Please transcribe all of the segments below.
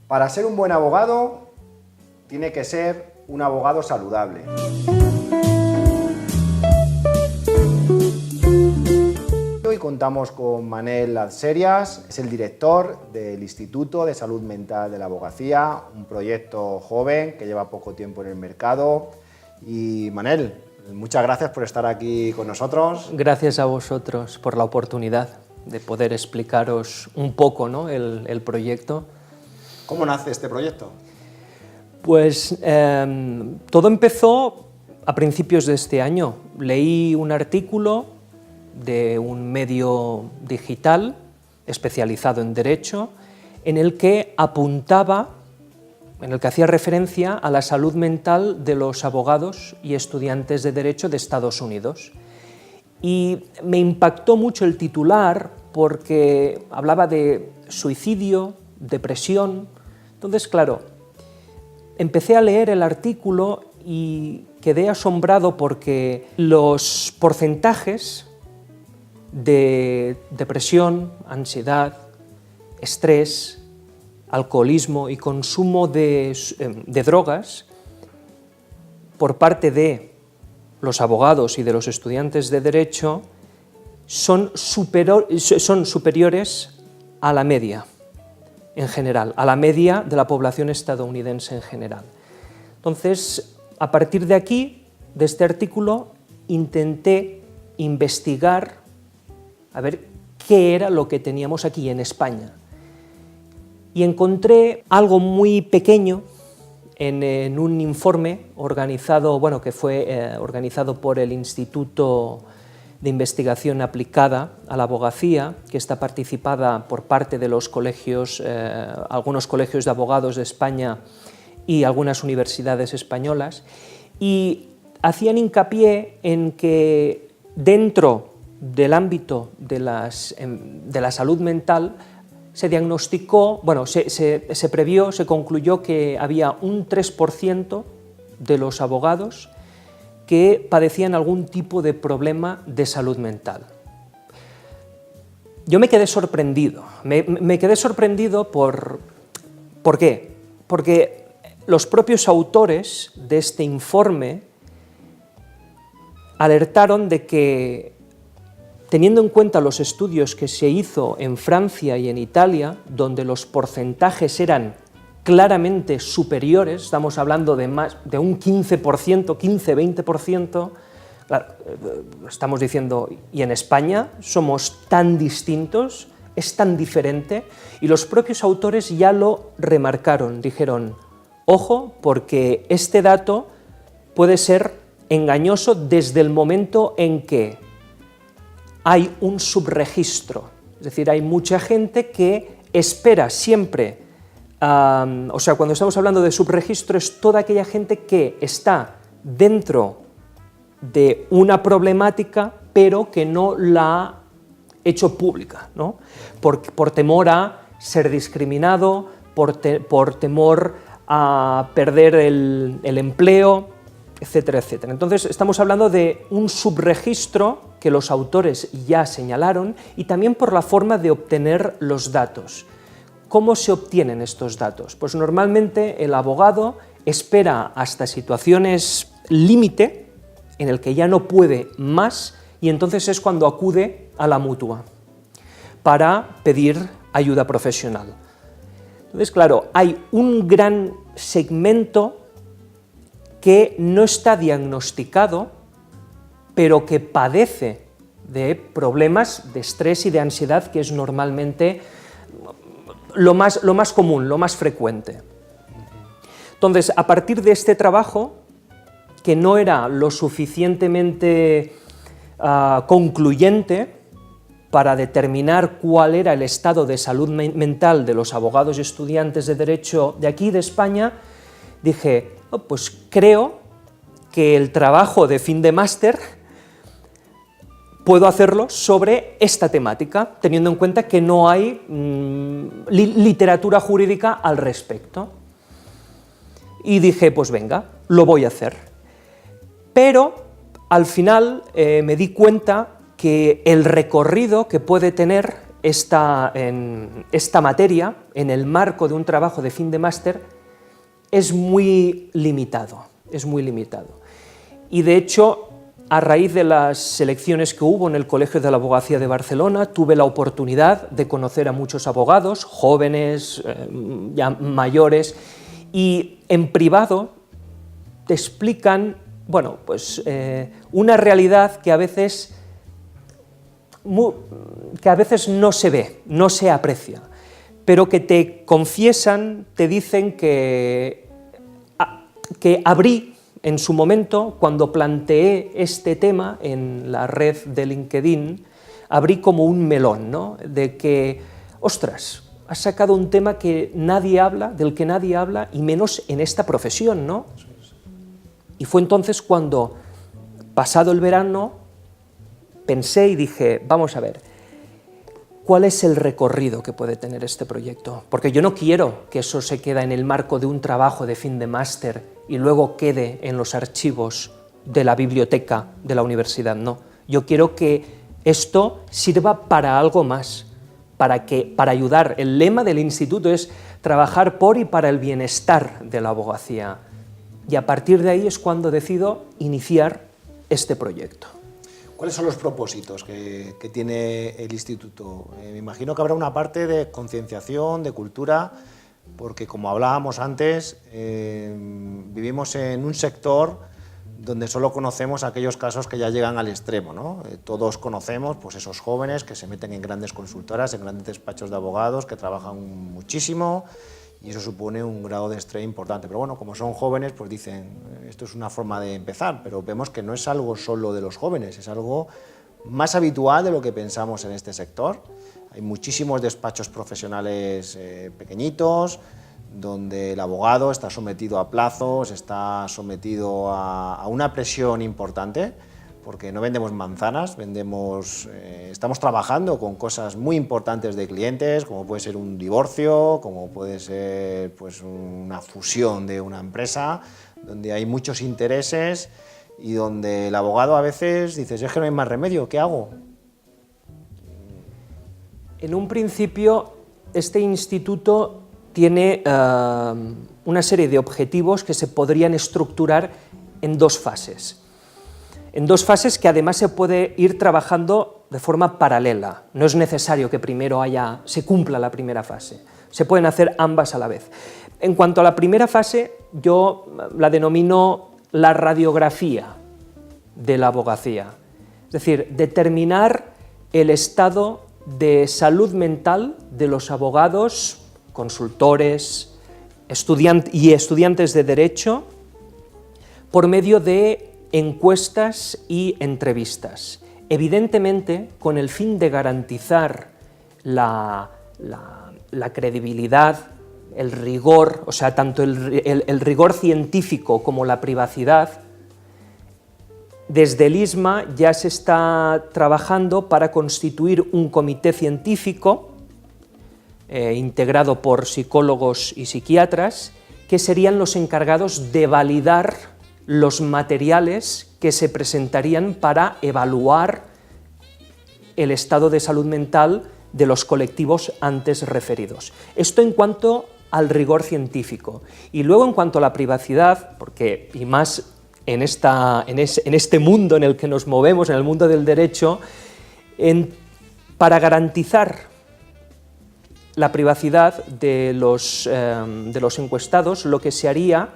Para ser un buen abogado, tiene que ser un abogado saludable. Hoy contamos con Manel Adserias, es el director del Instituto de Salud Mental de la Abogacía, un proyecto joven que lleva poco tiempo en el mercado. Y Manel, muchas gracias por estar aquí con nosotros. Gracias a vosotros por la oportunidad de poder explicaros un poco, ¿no?, el proyecto. ¿Cómo nace este proyecto? Pues todo empezó a principios de este año. Leí un artículo de un medio digital especializado en Derecho, en el que hacía referencia a la salud mental de los abogados y estudiantes de Derecho de Estados Unidos. Y me impactó mucho el titular porque hablaba de suicidio, depresión. Entonces, claro, empecé a leer el artículo y quedé asombrado porque los porcentajes de depresión, ansiedad, estrés, alcoholismo y consumo de drogas por parte de los abogados y de los estudiantes de Derecho son superiores a la media en general, a la media de la población estadounidense en general. Entonces, a partir de aquí, de este artículo, intenté investigar a ver qué era lo que teníamos aquí en España. Y encontré algo muy pequeño en un informe organizado, que fue organizado por el Instituto de Investigación Aplicada a la Abogacía, que está participada por parte de los colegios, algunos colegios de abogados de España y algunas universidades españolas, y hacían hincapié en que dentro del ámbito de la salud mental se diagnosticó, se previó, se concluyó que había un 3% de los abogados que padecían algún tipo de problema de salud mental. Yo me quedé sorprendido. Me quedé sorprendido ¿por qué? Porque los propios autores de este informe alertaron de que, teniendo en cuenta los estudios que se hizo en Francia y en Italia, donde los porcentajes eran claramente superiores, estamos hablando de un 15%, 15-20%, claro, estamos diciendo, y en España somos tan distintos, es tan diferente, y los propios autores ya lo remarcaron, dijeron, ojo, porque este dato puede ser engañoso desde el momento en que hay un subregistro, es decir, hay mucha gente que espera siempre, cuando estamos hablando de subregistro es toda aquella gente que está dentro de una problemática pero que no la ha hecho pública, ¿no? Por temor a ser discriminado, por temor a perder el empleo, etcétera, etcétera. Entonces estamos hablando de un subregistro que los autores ya señalaron y también por la forma de obtener los datos. ¿Cómo se obtienen estos datos? Pues normalmente el abogado espera hasta situaciones límite en el que ya no puede más y entonces es cuando acude a la mutua para pedir ayuda profesional. Entonces, claro, hay un gran segmento que no está diagnosticado, pero que padece de problemas de estrés y de ansiedad, que es normalmente lo más común, lo más frecuente. Entonces, a partir de este trabajo, que no era lo suficientemente concluyente para determinar cuál era el estado de salud mental de los abogados y estudiantes de Derecho de aquí, de España, dije, pues creo que el trabajo de fin de máster puedo hacerlo sobre esta temática, teniendo en cuenta que no hay literatura jurídica al respecto. Y dije, pues venga, lo voy a hacer. Pero al final me di cuenta que el recorrido que puede tener esta materia en el marco de un trabajo de fin de máster es muy limitado, Y de hecho, a raíz de las selecciones que hubo en el Colegio de la Abogacía de Barcelona, tuve la oportunidad de conocer a muchos abogados, jóvenes, ya mayores, y en privado te explican, bueno, pues una realidad que a veces no se ve, no se aprecia, pero que te confiesan, te dicen que abrí en su momento, cuando planteé este tema en la red de LinkedIn, abrí como un melón, ¿no? De que, ostras, has sacado un tema que nadie habla, del que nadie habla, y menos en esta profesión, ¿no? Y fue entonces cuando, pasado el verano, pensé y dije, vamos a ver, ¿cuál es el recorrido que puede tener este proyecto? Porque yo no quiero que eso se quede en el marco de un trabajo de fin de máster y luego quede en los archivos de la biblioteca de la universidad, no. Yo quiero que esto sirva para algo más, para ayudar. El lema del instituto es trabajar por y para el bienestar de la abogacía. Y a partir de ahí es cuando decido iniciar este proyecto. ¿Cuáles son los propósitos que tiene el instituto? Me imagino que habrá una parte de concienciación, de cultura, porque como hablábamos antes, vivimos en un sector donde solo conocemos aquellos casos que ya llegan al extremo, ¿no? Todos conocemos pues, esos jóvenes que se meten en grandes consultoras, en grandes despachos de abogados, que trabajan muchísimo, y eso supone un grado de estrés importante. Pero bueno, como son jóvenes, pues dicen, esto es una forma de empezar, pero vemos que no es algo solo de los jóvenes, es algo más habitual de lo que pensamos en este sector. Hay muchísimos despachos profesionales pequeñitos, donde el abogado está sometido a plazos, está sometido a una presión importante, porque no vendemos manzanas, estamos trabajando con cosas muy importantes de clientes, como puede ser un divorcio, como puede ser pues, una fusión de una empresa, donde hay muchos intereses y donde el abogado a veces dice, es que no hay más remedio, ¿qué hago? En un principio, este instituto tiene una serie de objetivos que se podrían estructurar en dos fases. En dos fases que además se puede ir trabajando de forma paralela. No es necesario que primero se cumpla la primera fase. Se pueden hacer ambas a la vez. En cuanto a la primera fase, yo la denomino la radiografía de la abogacía. Es decir, determinar el estado de salud mental de los abogados, consultores y estudiantes de Derecho por medio de encuestas y entrevistas, evidentemente con el fin de garantizar la credibilidad, el rigor, o sea, tanto el rigor científico como la privacidad. Desde el ISMA ya se está trabajando para constituir un comité científico integrado por psicólogos y psiquiatras, que serían los encargados de validar los materiales que se presentarían para evaluar el estado de salud mental de los colectivos antes referidos. Esto en cuanto al rigor científico. Y luego en cuanto a la privacidad, porque y más en este mundo en el que nos movemos, en el mundo del derecho, para garantizar la privacidad de los encuestados, lo que se haría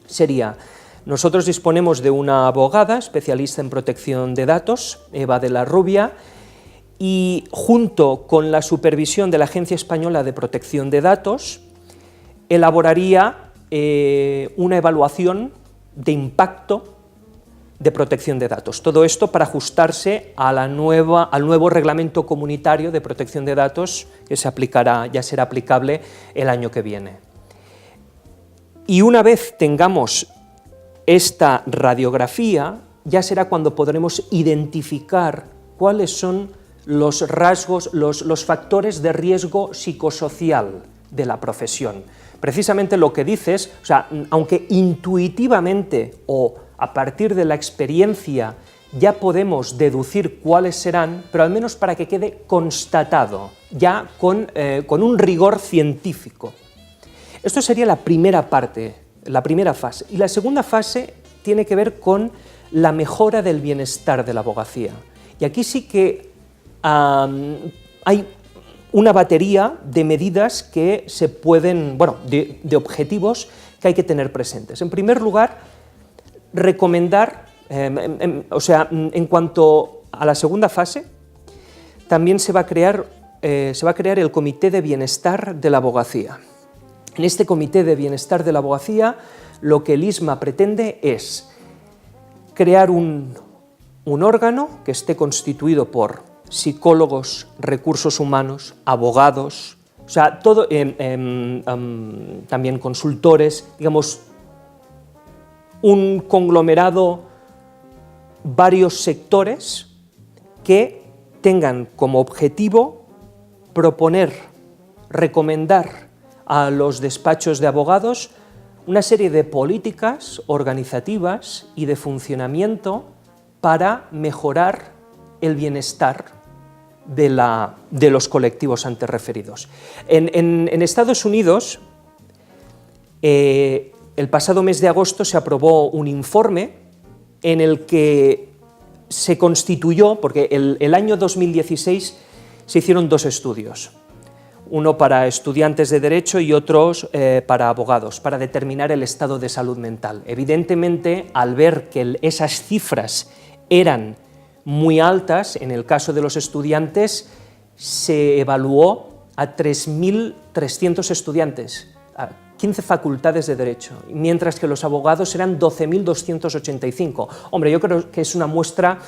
sería, nosotros disponemos de una abogada especialista en protección de datos, Eva de la Rubia, y junto con la supervisión de la Agencia Española de Protección de Datos, elaboraría una evaluación de impacto de protección de datos. Todo esto para ajustarse a al nuevo reglamento comunitario de protección de datos que ya será aplicable el año que viene. Y una vez tengamos esta radiografía, ya será cuando podremos identificar cuáles son los rasgos, los factores de riesgo psicosocial de la profesión. Precisamente lo que dices, o sea, aunque intuitivamente o a partir de la experiencia ya podemos deducir cuáles serán, pero al menos para que quede constatado, ya con un rigor científico. Esto sería la primera parte, la primera fase. Y la segunda fase tiene que ver con la mejora del bienestar de la abogacía. Y aquí sí que hay una batería de medidas que se pueden, bueno, de objetivos que hay que tener presentes. En primer lugar, recomendar, en cuanto a la segunda fase, también se va a crear el Comité de Bienestar de la Abogacía. En este Comité de Bienestar de la Abogacía, lo que el ISMA pretende es crear un órgano que esté constituido por psicólogos, recursos humanos, abogados, o sea, todo, también consultores, digamos, un conglomerado, varios sectores que tengan como objetivo proponer, recomendar a los despachos de abogados una serie de políticas organizativas y de funcionamiento para mejorar el bienestar de los colectivos antes referidos. En Estados Unidos, el pasado mes de agosto se aprobó un informe en el que se constituyó, porque el año 2016 se hicieron 2 estudios, uno para estudiantes de Derecho y otros para abogados, para determinar el estado de salud mental. Evidentemente, al ver que esas cifras eran muy altas, en el caso de los estudiantes, se evaluó a 3.300 estudiantes, a 15 facultades de Derecho, mientras que los abogados eran 12.285. Hombre, yo creo que es una muestra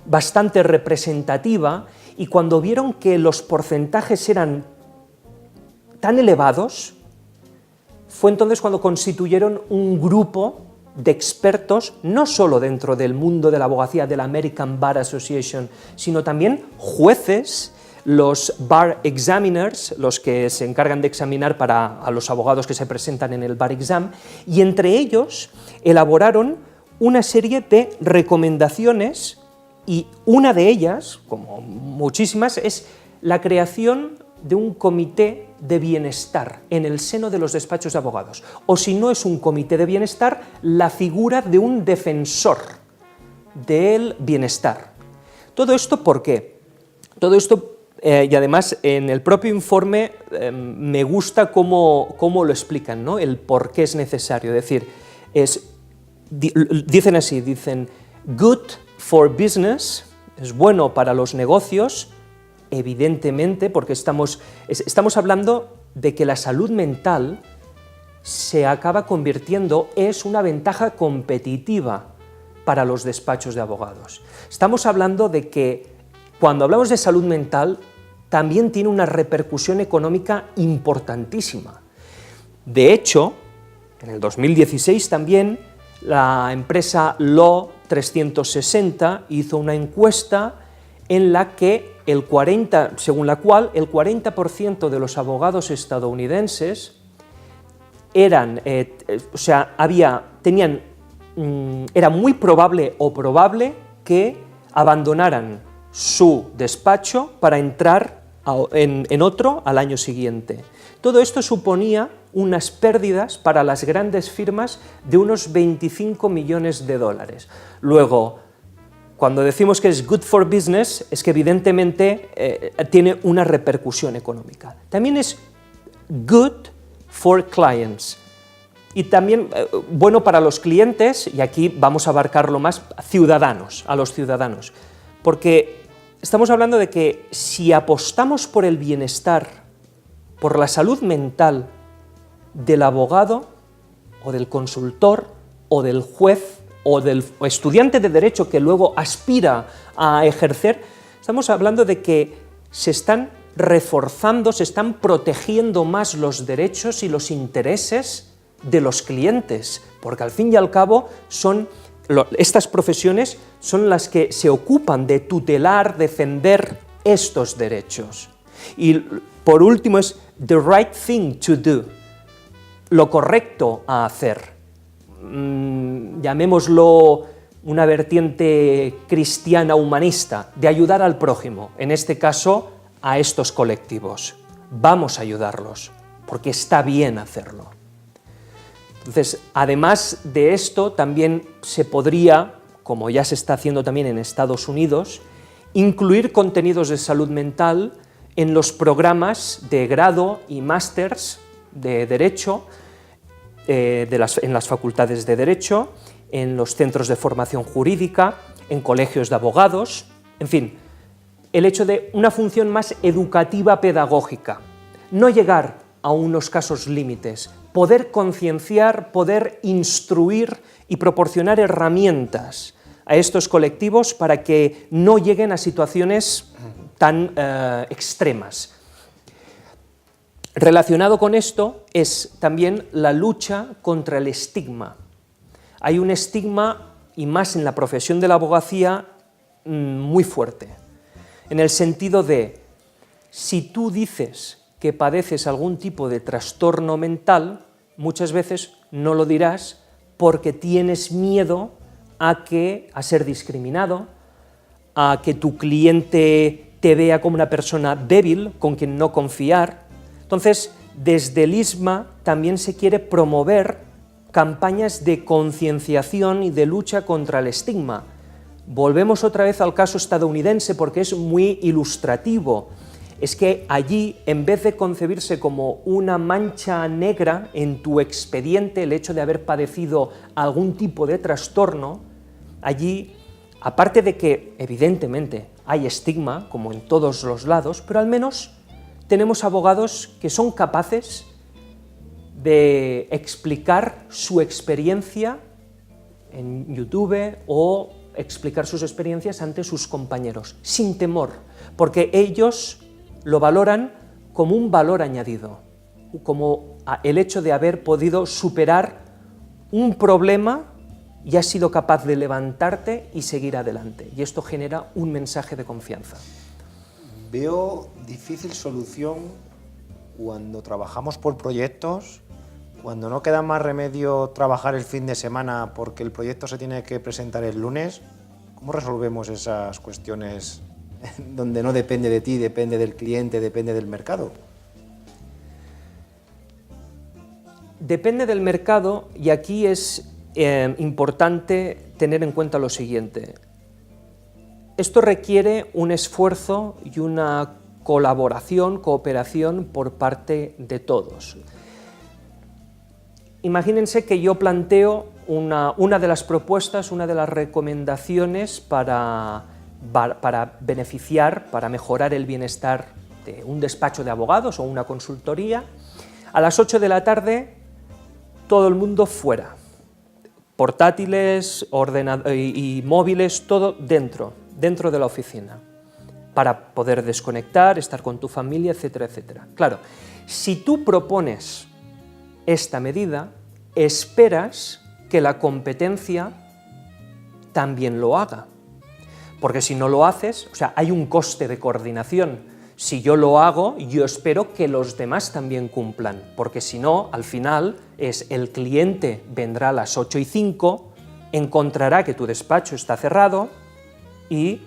bastante representativa, y cuando vieron que los porcentajes eran tan elevados, fue entonces cuando constituyeron un grupo de expertos, no solo dentro del mundo de la abogacía, de la American Bar Association, sino también jueces, los bar examiners, los que se encargan de examinar a los abogados que se presentan en el bar exam, y entre ellos elaboraron una serie de recomendaciones, y una de ellas, como muchísimas, es la creación de un comité de bienestar en el seno de los despachos de abogados, o si no es un comité de bienestar, la figura de un defensor del bienestar. ¿Todo esto por qué? Todo esto, y además en el propio informe me gusta cómo lo explican, ¿no? El por qué es necesario, es decir, dicen así, good for business, es bueno para los negocios, evidentemente, porque estamos hablando de que la salud mental se acaba convirtiendo, es una ventaja competitiva para los despachos de abogados. Estamos hablando de que cuando hablamos de salud mental también tiene una repercusión económica importantísima. De hecho, en el 2016 también la empresa Law 360 hizo una encuesta en la que según la cual el 40% de los abogados estadounidenses era muy probable o probable que abandonaran su despacho para entrar en otro al año siguiente. Todo esto suponía unas pérdidas para las grandes firmas de unos 25 millones de dólares. Luego, cuando decimos que es good for business, es que evidentemente tiene una repercusión económica. También es good for clients, y también bueno para los clientes, y aquí vamos a abarcarlo más, a los ciudadanos, porque estamos hablando de que si apostamos por el bienestar, por la salud mental del abogado, o del consultor, o del juez, o del estudiante de Derecho que luego aspira a ejercer, estamos hablando de que se están reforzando, se están protegiendo más los derechos y los intereses de los clientes, porque al fin y al cabo estas profesiones son las que se ocupan de tutelar, defender estos derechos. Y por último es the right thing to do, lo correcto a hacer. Llamémoslo una vertiente cristiana humanista de ayudar al prójimo, en este caso a estos colectivos. Vamos a ayudarlos, porque está bien hacerlo. Entonces, además de esto, también se podría, como ya se está haciendo también en Estados Unidos, incluir contenidos de salud mental en los programas de grado y másters de Derecho, en las facultades de Derecho, en los centros de formación jurídica, en colegios de abogados, en fin, el hecho de una función más educativa pedagógica, no llegar a unos casos límites, poder concienciar, poder instruir y proporcionar herramientas a estos colectivos para que no lleguen a situaciones tan extremas. Relacionado con esto es también la lucha contra el estigma. Hay un estigma, y más en la profesión de la abogacía, muy fuerte, en el sentido de, si tú dices que padeces algún tipo de trastorno mental, muchas veces no lo dirás porque tienes miedo a ser discriminado, a que tu cliente te vea como una persona débil, con quien no confiar. Entonces, desde el ISMA también se quiere promover campañas de concienciación y de lucha contra el estigma. Volvemos otra vez al caso estadounidense porque es muy ilustrativo. Es que allí, en vez de concebirse como una mancha negra en tu expediente, el hecho de haber padecido algún tipo de trastorno, allí, aparte de que evidentemente hay estigma, como en todos los lados, pero al menos tenemos abogados que son capaces de explicar su experiencia en YouTube o explicar sus experiencias ante sus compañeros, sin temor, porque ellos lo valoran como un valor añadido, como el hecho de haber podido superar un problema y has sido capaz de levantarte y seguir adelante. Y esto genera un mensaje de confianza. Veo difícil solución cuando trabajamos por proyectos, cuando no queda más remedio trabajar el fin de semana porque el proyecto se tiene que presentar el lunes. ¿Cómo resolvemos esas cuestiones donde no depende de ti, depende del cliente, depende del mercado? Depende del mercado, y aquí es importante tener en cuenta lo siguiente. Esto requiere un esfuerzo y una colaboración, cooperación por parte de todos. Imagínense que yo planteo una de las propuestas, una de las recomendaciones para beneficiar, para mejorar el bienestar de un despacho de abogados o una consultoría. A las 8 de la tarde, todo el mundo fuera. Portátiles, y móviles, todo dentro de la oficina, para poder desconectar, estar con tu familia, etcétera, etcétera. Claro, si tú propones esta medida, esperas que la competencia también lo haga, porque si no lo haces, o sea, hay un coste de coordinación. Si yo lo hago, yo espero que los demás también cumplan, porque si no, al final es el cliente vendrá a las 8:05, encontrará que tu despacho está cerrado e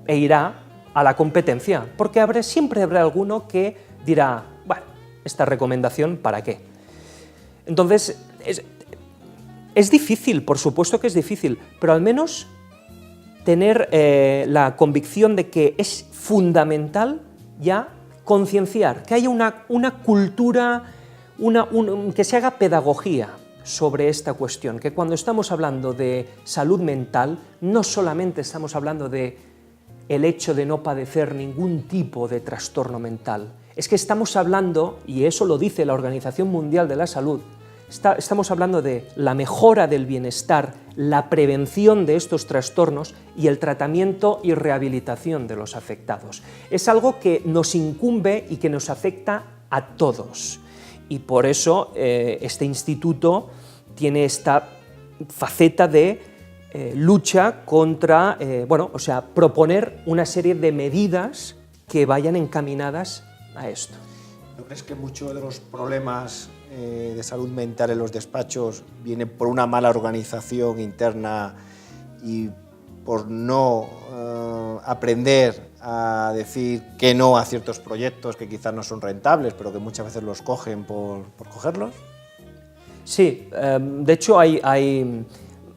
irá a la competencia, porque siempre habrá alguno que dirá, bueno, esta recomendación, ¿para qué? Entonces, es difícil, por supuesto que es difícil, pero al menos tener la convicción de que es fundamental ya concienciar, que haya una cultura, que se haga pedagogía sobre esta cuestión, que cuando estamos hablando de salud mental, no solamente estamos hablando de el hecho de no padecer ningún tipo de trastorno mental, es que estamos hablando, y eso lo dice la Organización Mundial de la Salud, estamos hablando de la mejora del bienestar, la prevención de estos trastornos y el tratamiento y rehabilitación de los afectados. Es algo que nos incumbe y que nos afecta a todos. Y por eso este instituto tiene esta faceta de lucha contra, proponer una serie de medidas que vayan encaminadas a esto. ¿No crees que muchos de los problemas de salud mental en los despachos viene por una mala organización interna y por no aprender a decir que no a ciertos proyectos que quizás no son rentables, pero que muchas veces los cogen por cogerlos? Sí, de hecho hay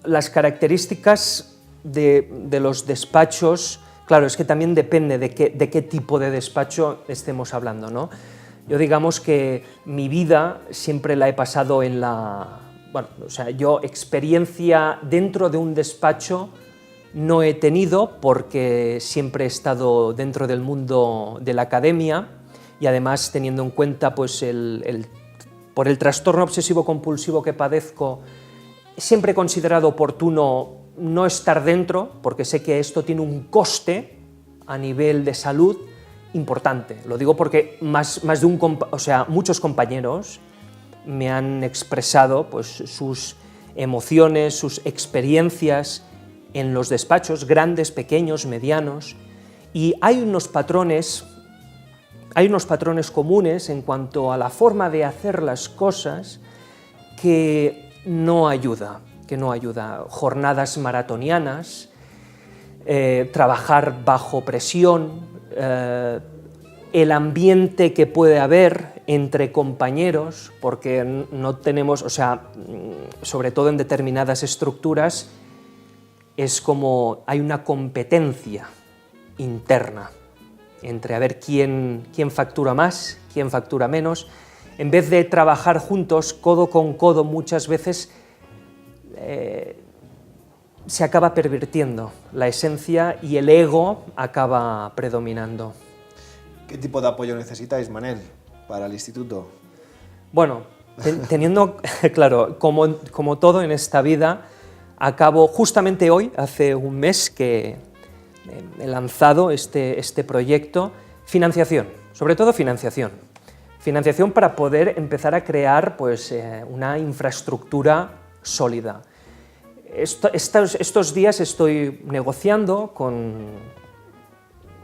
las características de los despachos, claro, es que también depende de qué tipo de despacho estemos hablando, ¿no? Yo digamos que mi vida siempre la he pasado en yo experiencia dentro de un despacho no he tenido porque siempre he estado dentro del mundo de la academia y además teniendo en cuenta pues por el trastorno obsesivo-compulsivo que padezco, siempre he considerado oportuno no estar dentro, porque sé que esto tiene un coste a nivel de salud importante. Lo digo porque muchos compañeros me han expresado pues, sus emociones, sus experiencias en los despachos, grandes, pequeños, medianos, y hay unos patrones comunes en cuanto a la forma de hacer las cosas que no ayuda. Jornadas maratonianas, trabajar bajo presión, el ambiente que puede haber entre compañeros, porque no tenemos, sobre todo en determinadas estructuras, es como hay una competencia interna entre a ver quién factura más, quién factura menos. En vez de trabajar juntos, codo con codo, muchas veces se acaba pervirtiendo la esencia y el ego acaba predominando. ¿Qué tipo de apoyo necesitáis, Manel, para el instituto? Bueno, teniendo, claro, como todo en esta vida, acabo justamente hoy, hace un mes que he lanzado este proyecto, financiación, sobre todo financiación. Financiación para poder empezar a crear pues, una infraestructura sólida. Estos días estoy negociando con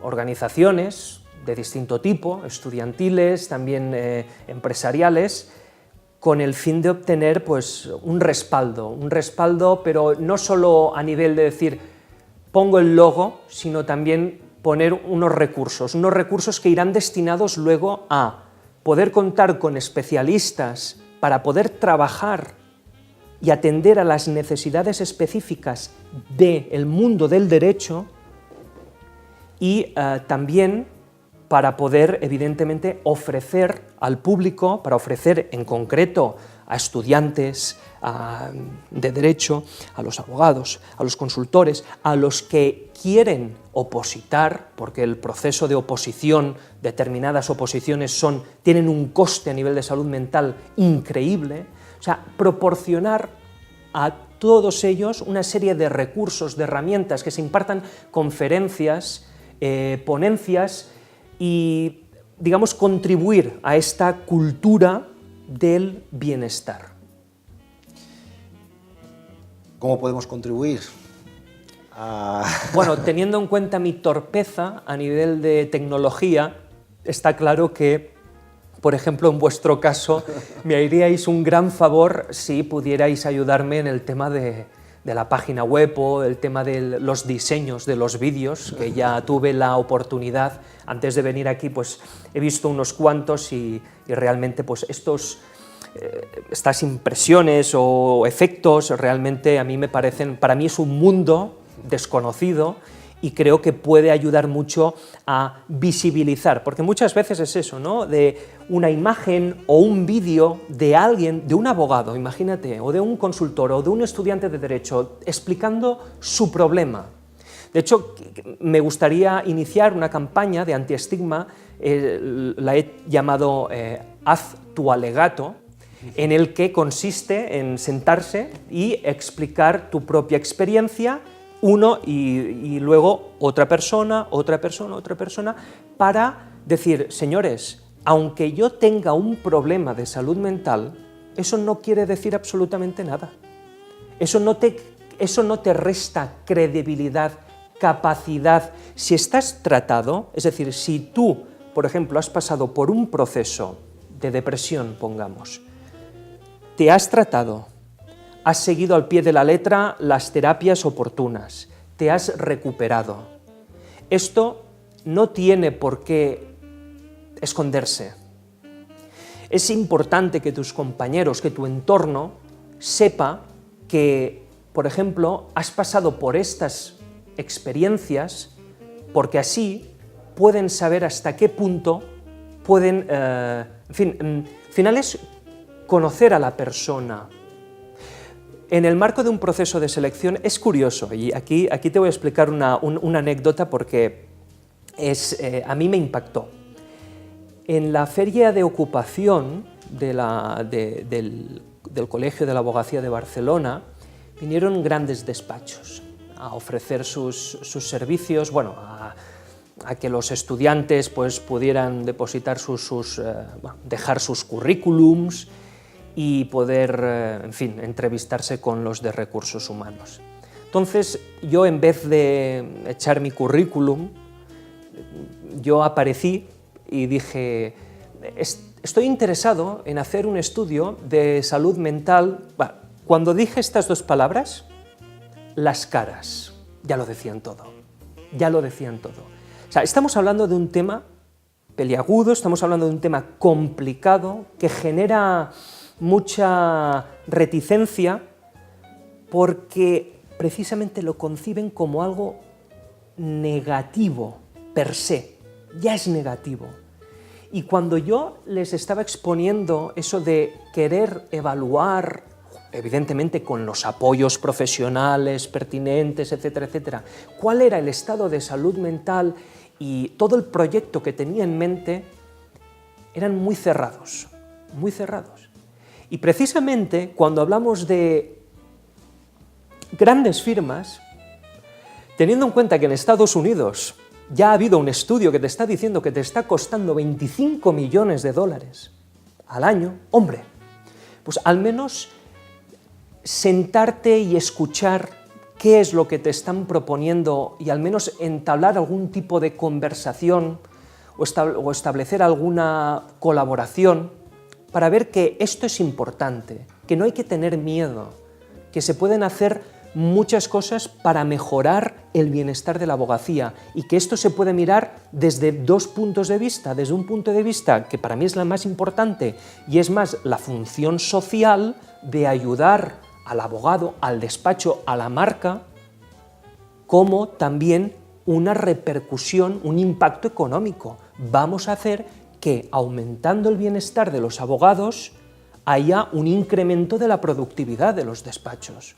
organizaciones de distinto tipo, estudiantiles, también empresariales, con el fin de obtener pues, un respaldo, pero no solo a nivel de decir pongo el logo, sino también poner unos recursos que irán destinados luego a poder contar con especialistas para poder trabajar y atender a las necesidades específicas del mundo del derecho y también para poder, evidentemente, ofrecer al público, para ofrecer en concreto a estudiantes de derecho, a los abogados, a los consultores, a los que quieren opositar, porque el proceso de oposición, determinadas oposiciones tienen un coste a nivel de salud mental increíble, proporcionar a todos ellos una serie de recursos, de herramientas, que se impartan conferencias, ponencias y, digamos, contribuir a esta cultura del bienestar. ¿Cómo podemos contribuir? Bueno, teniendo en cuenta mi torpeza a nivel de tecnología, está claro que, por ejemplo, en vuestro caso, me haríais un gran favor si pudierais ayudarme en el tema de la página web o el tema de los diseños de los vídeos, que ya tuve la oportunidad, antes de venir aquí, pues he visto unos cuantos y realmente pues estas impresiones o efectos realmente a mí me parecen, para mí es un mundo desconocido y creo que puede ayudar mucho a visibilizar, porque muchas veces es eso, ¿no? De una imagen o un vídeo de alguien, de un abogado, imagínate, o de un consultor o de un estudiante de derecho explicando su problema. De hecho, me gustaría iniciar una campaña de antiestigma, la he llamado Haz tu alegato, en el que consiste en sentarse y explicar tu propia experiencia, uno y luego otra persona, para decir, señores, aunque yo tenga un problema de salud mental, eso no quiere decir absolutamente nada. Eso no te resta credibilidad, capacidad. Si estás tratado, es decir, si tú, por ejemplo, has pasado por un proceso de depresión, pongamos, te has tratado, has seguido al pie de la letra las terapias oportunas, te has recuperado. Esto no tiene por qué esconderse. Es importante que tus compañeros, que tu entorno sepa que, por ejemplo, has pasado por estas experiencias, porque así pueden saber hasta qué punto pueden, al final es conocer a la persona. En el marco de un proceso de selección es curioso, y aquí te voy a explicar una anécdota porque a mí me impactó. En la feria de ocupación del Colegio de la Abogacía de Barcelona vinieron grandes despachos a ofrecer sus servicios, bueno, a que los estudiantes pues, pudieran depositar dejar sus currículums y poder, entrevistarse con los de recursos humanos. Entonces, yo en vez de echar mi currículum, yo aparecí y dije, estoy interesado en hacer un estudio de salud mental. Bueno, cuando dije estas dos palabras, las caras ya lo decían todo, ya lo decían todo. O sea, estamos hablando de un tema peliagudo, estamos hablando de un tema complicado que genera mucha reticencia porque precisamente lo conciben como algo negativo per se, ya es negativo. Y cuando yo les estaba exponiendo eso de querer evaluar, evidentemente con los apoyos profesionales pertinentes, etcétera, etcétera, cuál era el estado de salud mental y todo el proyecto que tenía en mente, eran muy cerrados, muy cerrados. Y precisamente cuando hablamos de grandes firmas, teniendo en cuenta que en Estados Unidos ya ha habido un estudio que te está diciendo que te está costando 25 millones de dólares al año, hombre, pues al menos sentarte y escuchar qué es lo que te están proponiendo y al menos entablar algún tipo de conversación o establecer alguna colaboración para ver que esto es importante, que no hay que tener miedo, que se pueden hacer muchas cosas para mejorar el bienestar de la abogacía y que esto se puede mirar desde dos puntos de vista, desde un punto de vista que para mí es la más importante y es más la función social de ayudar al abogado, al despacho, a la marca, como también una repercusión, un impacto económico. Vamos a hacer que aumentando el bienestar de los abogados haya un incremento de la productividad de los despachos.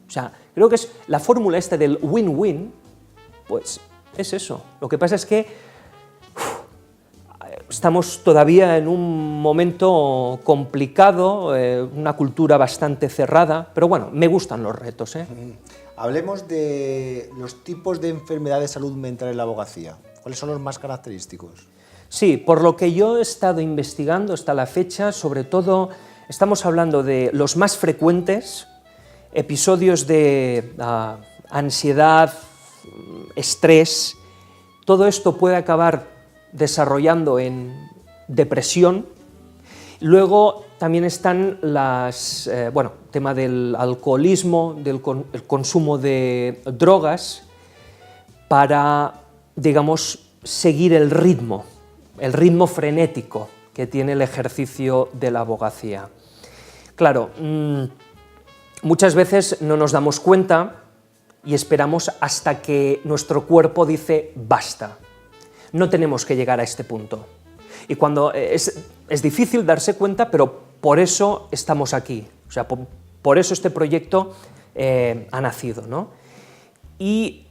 O sea, creo que es la fórmula esta del win-win, pues es eso. Lo que pasa es que estamos todavía en un momento complicado, una cultura bastante cerrada, pero bueno, me gustan los retos. Hablemos de los tipos de enfermedades de salud mental en la abogacía. ¿Cuáles son los más característicos? Sí, por lo que yo he estado investigando hasta la fecha, sobre todo estamos hablando de los más frecuentes, episodios de ansiedad, estrés. Todo esto puede acabar desarrollando en depresión. Luego también están tema del alcoholismo, el consumo de drogas para, digamos, seguir el ritmo frenético que tiene el ejercicio de la abogacía. Claro, muchas veces no nos damos cuenta y esperamos hasta que nuestro cuerpo dice basta. No tenemos que llegar a este punto. Y cuando es difícil darse cuenta, pero por eso estamos aquí. O sea, por eso este proyecto ha nacido, ¿no? Y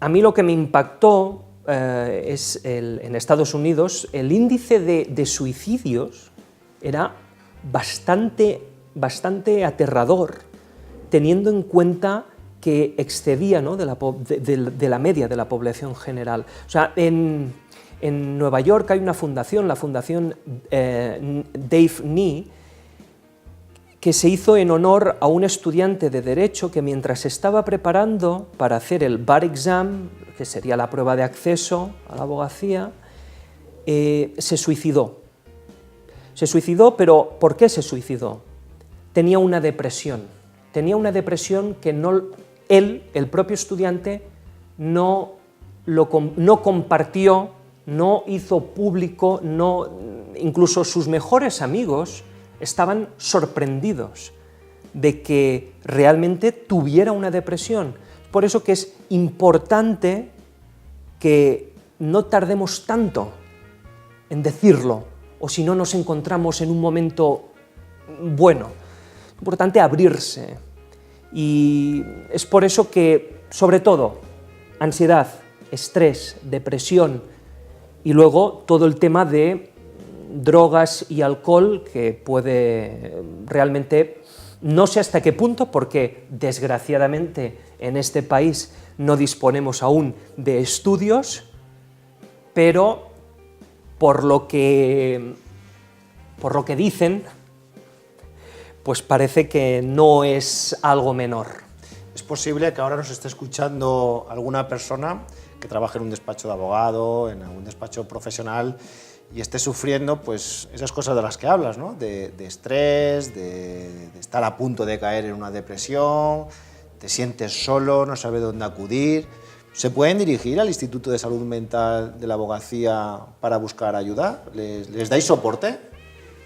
a mí lo que me impactó es en Estados Unidos el índice de suicidios era bastante aterrador, teniendo en cuenta que excedía, ¿no?, de la media de la población general. O sea, en Nueva York hay una fundación, la Fundación Dave Nee, que se hizo en honor a un estudiante de Derecho que mientras se estaba preparando para hacer el Bar Exam, que sería la prueba de acceso a la abogacía, se suicidó. Se suicidó, pero ¿por qué se suicidó? Tenía una depresión. tenía una depresión que él, el propio estudiante, no compartió, no hizo público, incluso sus mejores amigos estaban sorprendidos de que realmente tuviera una depresión. Por eso que es importante que no tardemos tanto en decirlo, o si no nos encontramos en un momento bueno. Es importante abrirse. Y es por eso que, sobre todo, ansiedad, estrés, depresión y luego todo el tema de drogas y alcohol, que puede realmente, no sé hasta qué punto, porque desgraciadamente en este país no disponemos aún de estudios, pero por lo que dicen, pues parece que no es algo menor. Es posible que ahora nos esté escuchando alguna persona que trabaje en un despacho de abogado, en algún despacho profesional, y esté sufriendo pues esas cosas de las que hablas, ¿no? De estrés, de estar a punto de caer en una depresión, te sientes solo, no sabes dónde acudir. ¿Se pueden dirigir al Instituto de Salud Mental de la Abogacía para buscar ayuda? ¿Les dais soporte?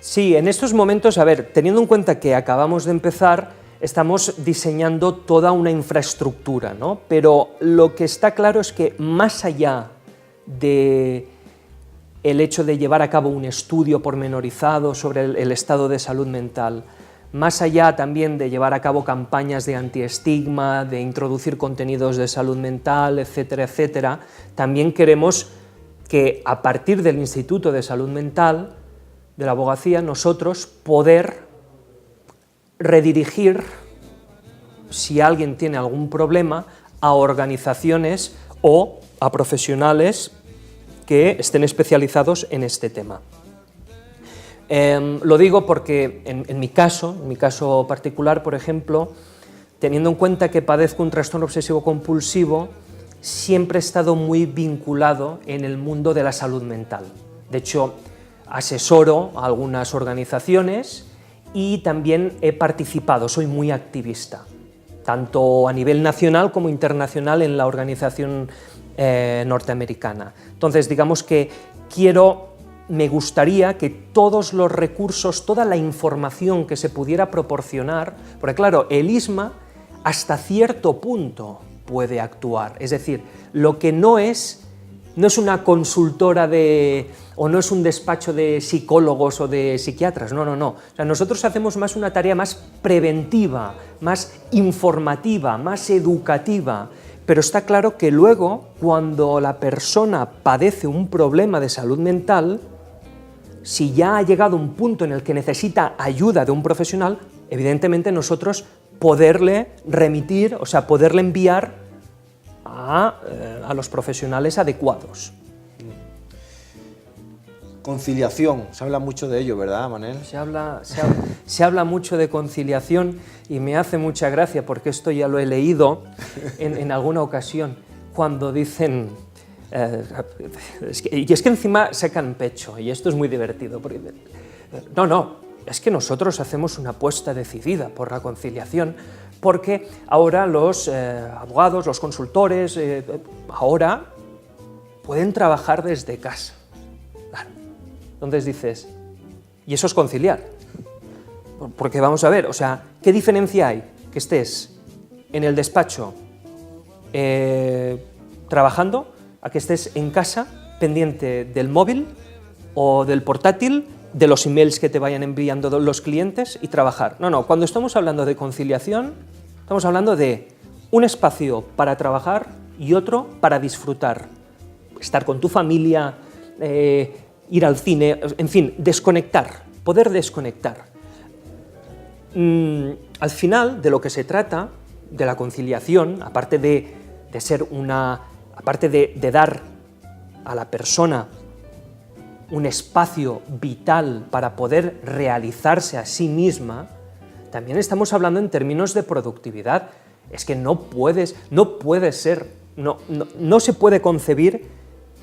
Sí, en estos momentos, a ver, teniendo en cuenta que acabamos de empezar, estamos diseñando toda una infraestructura, ¿no? Pero lo que está claro es que más allá de el hecho de llevar a cabo un estudio pormenorizado sobre el estado de salud mental, más allá también de llevar a cabo campañas de antiestigma, de introducir contenidos de salud mental, etcétera, etcétera, también queremos que a partir del Instituto de Salud Mental de la Abogacía nosotros poder redirigir, si alguien tiene algún problema, a organizaciones o a profesionales que estén especializados en este tema. Lo digo porque en mi caso particular, por ejemplo, teniendo en cuenta que padezco un trastorno obsesivo-compulsivo, siempre he estado muy vinculado en el mundo de la salud mental. De hecho, asesoro a algunas organizaciones y también he participado, soy muy activista, tanto a nivel nacional como internacional en la organización norteamericana. Entonces, digamos que me gustaría que todos los recursos, toda la información que se pudiera proporcionar, porque claro, el ISMA hasta cierto punto puede actuar, es decir, lo que no es una consultora o no es un despacho de psicólogos o de psiquiatras, no. O sea, nosotros hacemos más una tarea más preventiva, más informativa, más educativa, pero está claro que luego, cuando la persona padece un problema de salud mental, si ya ha llegado a un punto en el que necesita ayuda de un profesional, evidentemente nosotros poderle remitir, o sea, poderle enviar a los profesionales adecuados. Conciliación, se habla mucho de ello, ¿verdad, Manel? Se habla mucho de conciliación y me hace mucha gracia, porque esto ya lo he leído en alguna ocasión, cuando dicen... y es que encima sacan pecho, y esto es muy divertido. Porque, es que nosotros hacemos una apuesta decidida por la conciliación, porque ahora los abogados, los consultores, ahora pueden trabajar desde casa. Claro. Entonces dices, ¿y eso es conciliar? Porque vamos a ver, o sea, ¿qué diferencia hay que estés en el despacho trabajando a que estés en casa pendiente del móvil o del portátil, de los emails que te vayan enviando los clientes y trabajar? No, cuando estamos hablando de conciliación, estamos hablando de un espacio para trabajar y otro para disfrutar, estar con tu familia, ir al cine, en fin, desconectar, poder desconectar. Al final, de lo que se trata, de la conciliación, aparte de dar a la persona un espacio vital para poder realizarse a sí misma, también estamos hablando en términos de productividad. Es que no se puede concebir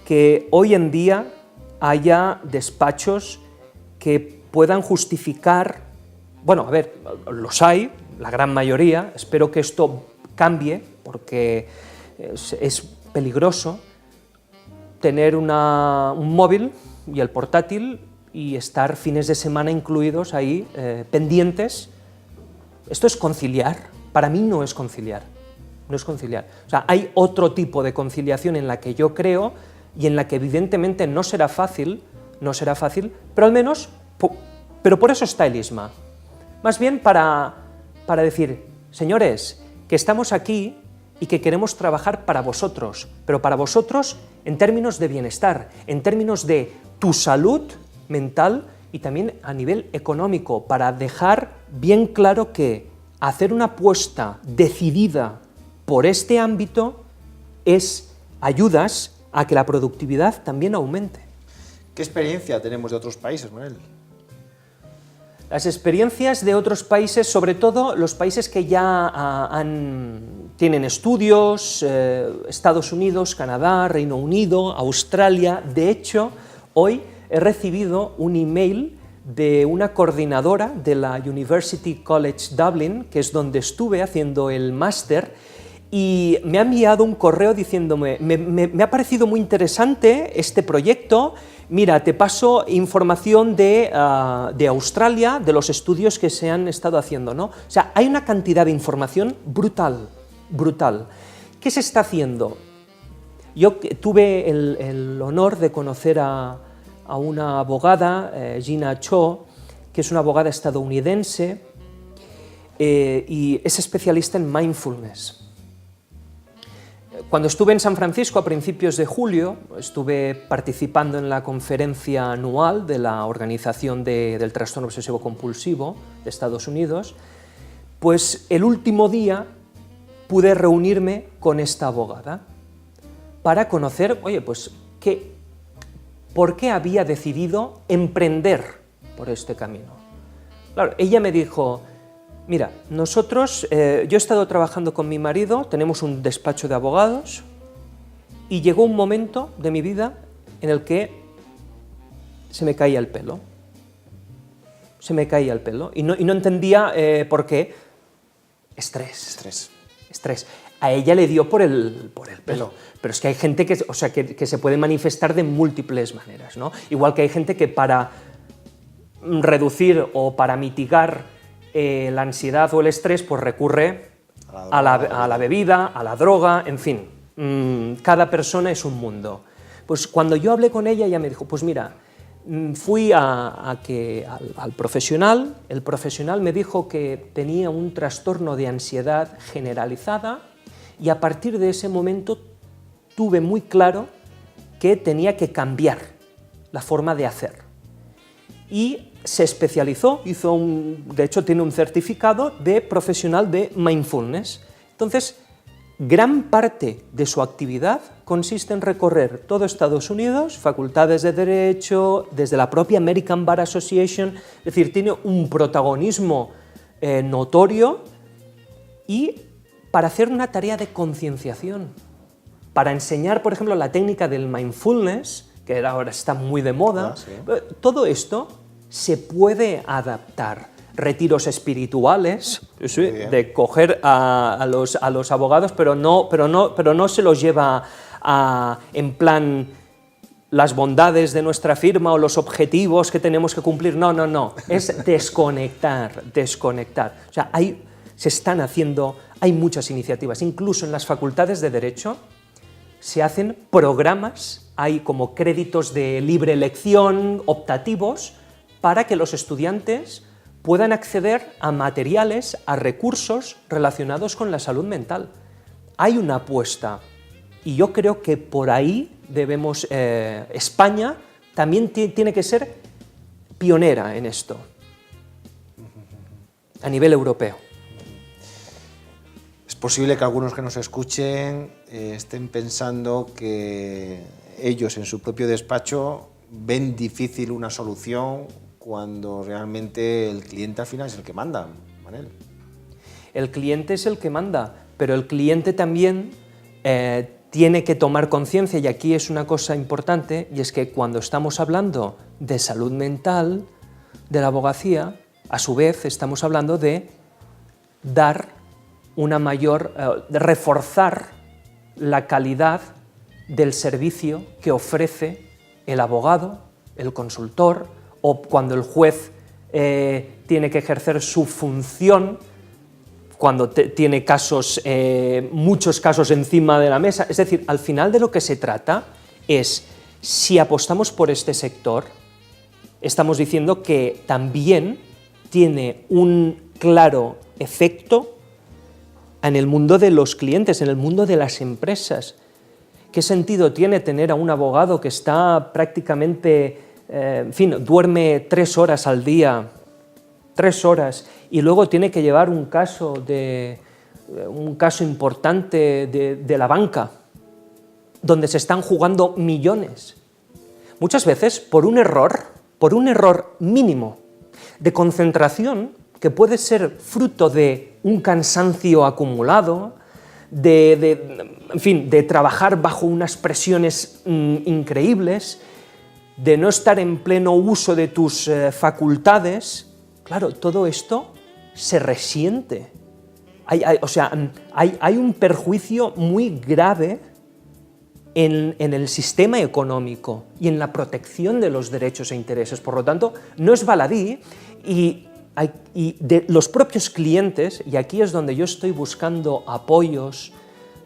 que hoy en día haya despachos que puedan justificar, bueno, a ver, los hay, la gran mayoría, espero que esto cambie, porque es peligroso tener un móvil y el portátil y estar fines de semana incluidos ahí, pendientes. Esto es conciliar. Para mí no es conciliar. No es conciliar. O sea, hay otro tipo de conciliación en la que yo creo y en la que evidentemente no será fácil, pero al menos, pero por eso está el ISMA. Más bien para decir, señores, que estamos aquí y que queremos trabajar para vosotros, pero para vosotros en términos de bienestar, en términos de tu salud mental y también a nivel económico, para dejar bien claro que hacer una apuesta decidida por este ámbito ayudas a que la productividad también aumente. ¿Qué experiencia tenemos de otros países, Manel? Las experiencias de otros países, sobre todo los países que ya tienen estudios, Estados Unidos, Canadá, Reino Unido, Australia. De hecho, hoy he recibido un email de una coordinadora de la University College Dublin, que es donde estuve haciendo el máster, y me ha enviado un correo diciéndome, me ha parecido muy interesante este proyecto, mira, te paso información de Australia, de los estudios que se han estado haciendo, ¿no? O sea, hay una cantidad de información brutal, brutal. ¿Qué se está haciendo? Yo tuve el honor de conocer a una abogada, Gina Cho, que es una abogada estadounidense y es especialista en mindfulness. Cuando estuve en San Francisco a principios de julio, estuve participando en la conferencia anual de la Organización del Trastorno Obsesivo Compulsivo de Estados Unidos, pues el último día pude reunirme con esta abogada para conocer, oye, pues, ¿por qué había decidido emprender por este camino? Claro, ella me dijo, mira, nosotros, yo he estado trabajando con mi marido, tenemos un despacho de abogados, y llegó un momento de mi vida en el que se me caía el pelo. Se me caía el pelo, y no entendía por qué. Estrés. A ella le dio por el pelo, pero es que hay gente que se puede manifestar de múltiples maneras, ¿no? Igual que hay gente que para reducir o para mitigar la ansiedad o el estrés, pues recurre a la bebida, a la droga, en fin, cada persona es un mundo. Pues cuando yo hablé con ella me dijo, pues mira, fui al profesional, el profesional me dijo que tenía un trastorno de ansiedad generalizada y a partir de ese momento tuve muy claro que tenía que cambiar la forma de hacer. Y se especializó, de hecho tiene un certificado de profesional de mindfulness. Entonces, gran parte de su actividad consiste en recorrer todo Estados Unidos, facultades de Derecho, desde la propia American Bar Association, es decir, tiene un protagonismo notorio y para hacer una tarea de concienciación, para enseñar, por ejemplo, la técnica del mindfulness, que ahora está muy de moda, sí. Todo esto se puede adaptar. Retiros espirituales, sí, de coger a los abogados, pero no se los lleva en plan las bondades de nuestra firma o los objetivos que tenemos que cumplir. No, es desconectar. O sea, hay muchas iniciativas, incluso en las facultades de Derecho se hacen programas, hay como créditos de libre elección, optativos, para que los estudiantes puedan acceder a materiales, a recursos relacionados con la salud mental. Hay una apuesta y yo creo que por ahí debemos, España también tiene que ser pionera en esto, a nivel europeo. Es posible que algunos que nos escuchen estén pensando que ellos en su propio despacho ven difícil una solución cuando realmente el cliente al final es el que manda, Manel. El cliente es el que manda, pero el cliente también tiene que tomar conciencia, y aquí es una cosa importante, y es que cuando estamos hablando de salud mental, de la abogacía, a su vez estamos hablando de dar una mayor, reforzar la calidad del servicio que ofrece el abogado, el consultor, o cuando el juez tiene que ejercer su función, cuando tiene casos, muchos casos encima de la mesa. Es decir, al final de lo que se trata es, si apostamos por este sector, estamos diciendo que también tiene un claro efecto en el mundo de los clientes, en el mundo de las empresas. ¿Qué sentido tiene tener a un abogado que está prácticamente, duerme 3 horas al día, 3 horas, y luego tiene que llevar un caso importante de la banca, donde se están jugando millones? Muchas veces por un error mínimo de concentración, que puede ser fruto de un cansancio acumulado, de trabajar bajo unas presiones increíbles, de no estar en pleno uso de tus facultades. Claro, todo esto se resiente. Hay un perjuicio muy grave en el sistema económico y en la protección de los derechos e intereses. Por lo tanto, no es baladí, y de los propios clientes, y aquí es donde yo estoy buscando apoyos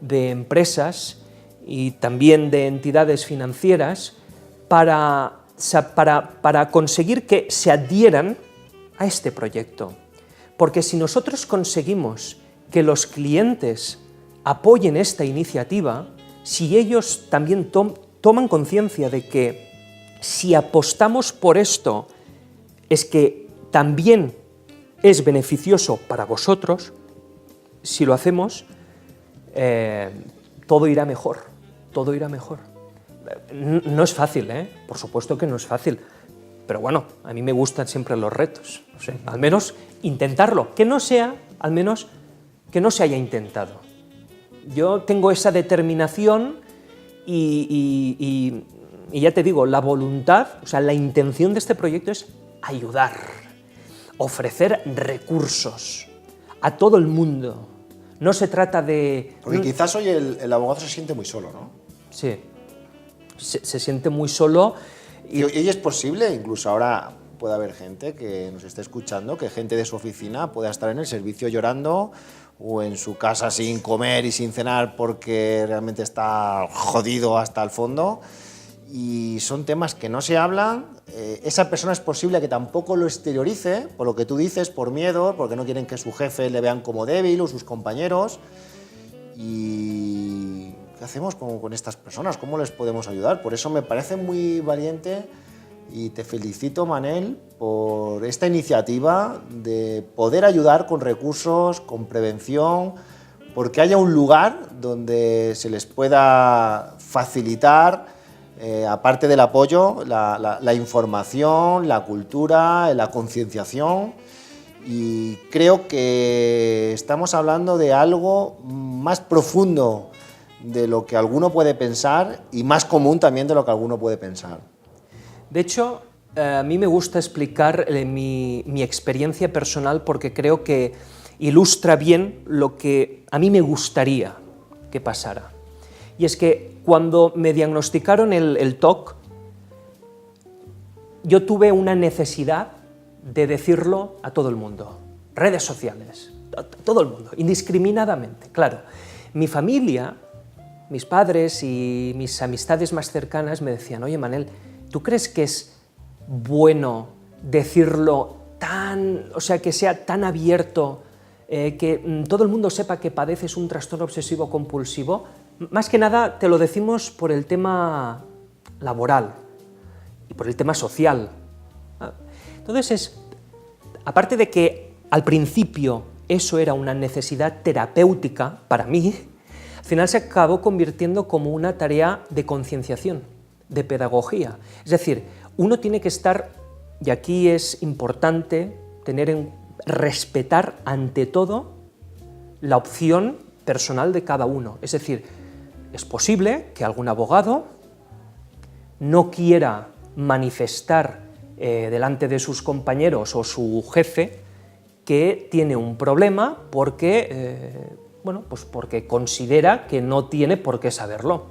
de empresas y también de entidades financieras para conseguir que se adhieran a este proyecto. Porque si nosotros conseguimos que los clientes apoyen esta iniciativa, si ellos también toman conciencia de que si apostamos por esto es que también es beneficioso para vosotros, si lo hacemos, todo irá mejor, todo irá mejor. No es fácil, por supuesto que no es fácil, pero bueno, a mí me gustan siempre los retos, o sea, al menos intentarlo, que no sea, al menos, que no se haya intentado. Yo tengo esa determinación y ya te digo, la voluntad, o sea, la intención de este proyecto es ayudar, ofrecer recursos a todo el mundo. No se trata de... Porque quizás hoy el abogado se siente muy solo, ¿no? Sí, se siente muy solo. Y es posible, incluso ahora puede haber gente que nos esté escuchando, que gente de su oficina pueda estar en el servicio llorando, o en su casa sin comer y sin cenar porque realmente está jodido hasta el fondo, y son temas que no se hablan. Esa persona es posible que tampoco lo exteriorice, por lo que tú dices, por miedo, porque no quieren que su jefe le vean como débil o sus compañeros. ¿Y qué hacemos con estas personas? ¿Cómo les podemos ayudar? Por eso me parece muy valiente, y te felicito, Manel, por esta iniciativa de poder ayudar con recursos, con prevención, porque haya un lugar donde se les pueda facilitar, aparte del apoyo, la información, la cultura, la concienciación. Y creo que estamos hablando de algo más profundo de lo que alguno puede pensar, y más común también de lo que alguno puede pensar. De hecho, a mí me gusta explicar mi experiencia personal, porque creo que ilustra bien lo que a mí me gustaría que pasara. Y es que cuando me diagnosticaron el TOC, yo tuve una necesidad de decirlo a todo el mundo. Redes sociales, todo el mundo, indiscriminadamente. Claro, mi familia, mis padres y mis amistades más cercanas me decían: oye, Manel, ¿tú crees que es bueno decirlo que sea tan abierto, que todo el mundo sepa que padeces un trastorno obsesivo compulsivo? Más que nada te lo decimos por el tema laboral y por el tema social. Entonces, aparte de que al principio eso era una necesidad terapéutica para mí, al final se acabó convirtiendo como una tarea de concienciación, de pedagogía. Es decir, uno tiene que estar, y aquí es importante respetar ante todo la opción personal de cada uno. Es decir, es posible que algún abogado no quiera manifestar delante de sus compañeros o su jefe que tiene un problema porque, bueno, pues porque considera que no tiene por qué saberlo.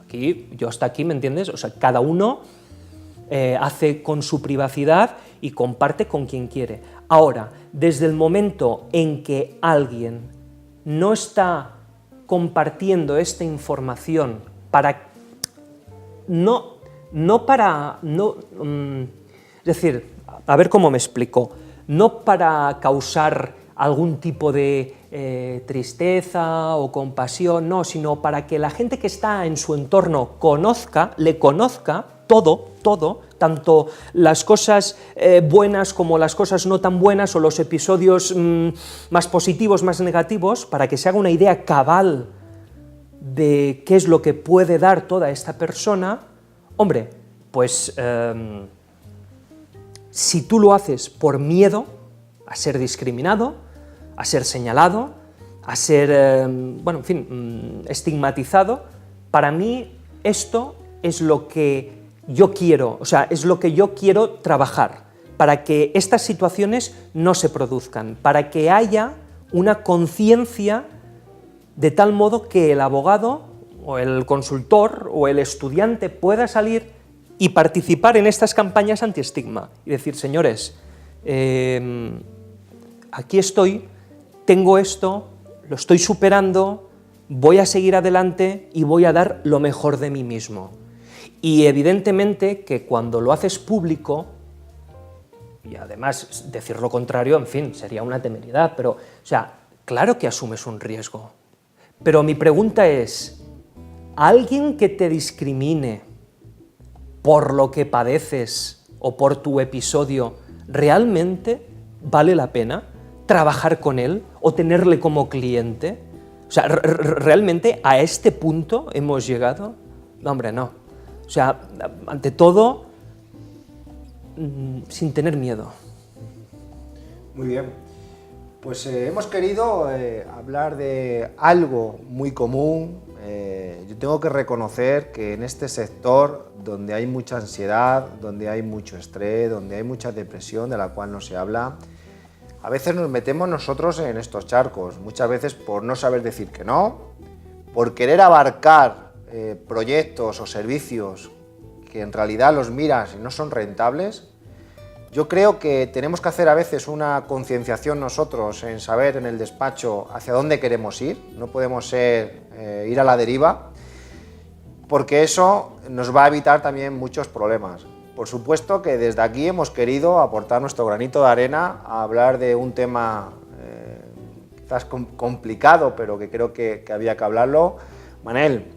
Aquí, yo hasta aquí, ¿me entiendes? O sea, cada uno hace con su privacidad y comparte con quien quiere. Ahora, desde el momento en que alguien no está compartiendo esta información para... es decir, a ver cómo me explico, no para causar algún tipo de tristeza o compasión, no, sino para que la gente que está en su entorno le conozca todo, tanto las cosas buenas como las cosas no tan buenas o los episodios más positivos, más negativos, para que se haga una idea cabal de qué es lo que puede dar toda esta persona. Hombre, pues si tú lo haces por miedo a ser discriminado, a ser señalado, a ser, bueno, en fin, estigmatizado, para mí esto es lo que yo quiero, o sea, es lo que yo quiero trabajar, para que estas situaciones no se produzcan, para que haya una conciencia de tal modo que el abogado o el consultor o el estudiante pueda salir y participar en estas campañas antiestigma y decir, señores, aquí estoy, tengo esto, lo estoy superando, voy a seguir adelante y voy a dar lo mejor de mí mismo. Y evidentemente que cuando lo haces público, y además decir lo contrario, en fin, sería una temeridad, pero, o sea, claro que asumes un riesgo. Pero mi pregunta es, ¿alguien que te discrimine por lo que padeces o por tu episodio, realmente vale la pena trabajar con él o tenerle como cliente? O sea, ¿realmente a este punto hemos llegado? No, hombre, no. O sea, ante todo, sin tener miedo. Muy bien. Pues hemos querido hablar de algo muy común. Yo tengo que reconocer que en este sector, donde hay mucha ansiedad, donde hay mucho estrés, donde hay mucha depresión de la cual no se habla, a veces nos metemos nosotros en estos charcos, muchas veces por no saber decir que no, por querer abarcar proyectos o servicios que en realidad los miras y no son rentables. Yo creo que tenemos que hacer a veces una concienciación nosotros en saber en el despacho hacia dónde queremos ir, no podemos ir a la deriva, porque eso nos va a evitar también muchos problemas. Por supuesto que desde aquí hemos querido aportar nuestro granito de arena a hablar de un tema quizás complicado, pero que creo que había que hablarlo. Manel,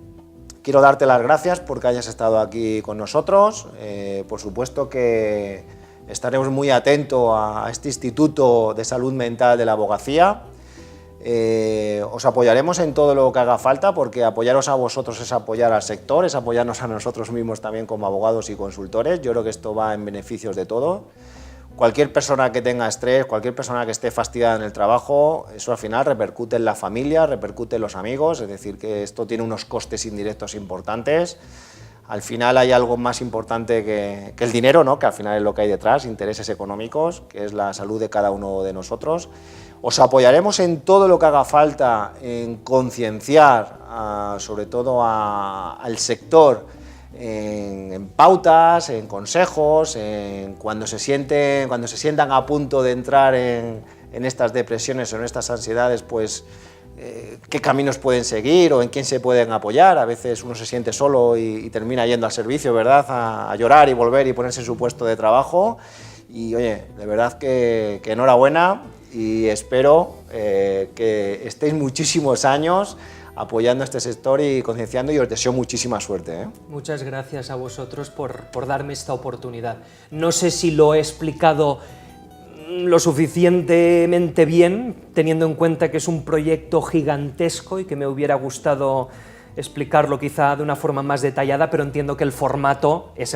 quiero darte las gracias porque hayas estado aquí con nosotros. Por supuesto que estaremos muy atentos a este Instituto de Salud Mental de la Abogacía. Os apoyaremos en todo lo que haga falta, porque apoyaros a vosotros es apoyar al sector, es apoyarnos a nosotros mismos también como abogados y consultores. Yo creo que esto va en beneficios de todo. Cualquier persona que tenga estrés, cualquier persona que esté fastidiada en el trabajo, eso al final repercute en la familia, repercute en los amigos, es decir, que esto tiene unos costes indirectos importantes. Al final hay algo más importante que el dinero, ¿no? Que al final es lo que hay detrás, intereses económicos, que es la salud de cada uno de nosotros. Os apoyaremos en todo lo que haga falta, en concienciar sobre todo al sector, en pautas, en consejos, en cuando se sientan a punto de entrar en estas depresiones o en estas ansiedades, pues qué caminos pueden seguir o en quién se pueden apoyar. A veces uno se siente solo y termina yendo al servicio, ¿verdad?, a llorar y volver y ponerse en su puesto de trabajo. Y oye, de verdad que enhorabuena, y espero que estéis muchísimos años apoyando este sector y concienciando, y os deseo muchísima suerte, ¿eh? Muchas gracias a vosotros por darme esta oportunidad. No sé si lo he explicado lo suficientemente bien, teniendo en cuenta que es un proyecto gigantesco y que me hubiera gustado explicarlo quizá de una forma más detallada, pero entiendo que el formato, es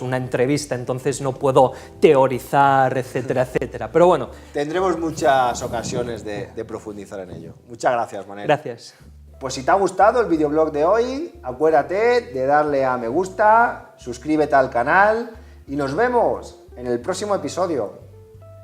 una entrevista, entonces no puedo teorizar, etcétera, etcétera. Pero bueno. Tendremos muchas ocasiones de profundizar en ello. Muchas gracias, Manel. Gracias. Pues si te ha gustado el videoblog de hoy, acuérdate de darle a me gusta, suscríbete al canal y nos vemos en el próximo episodio.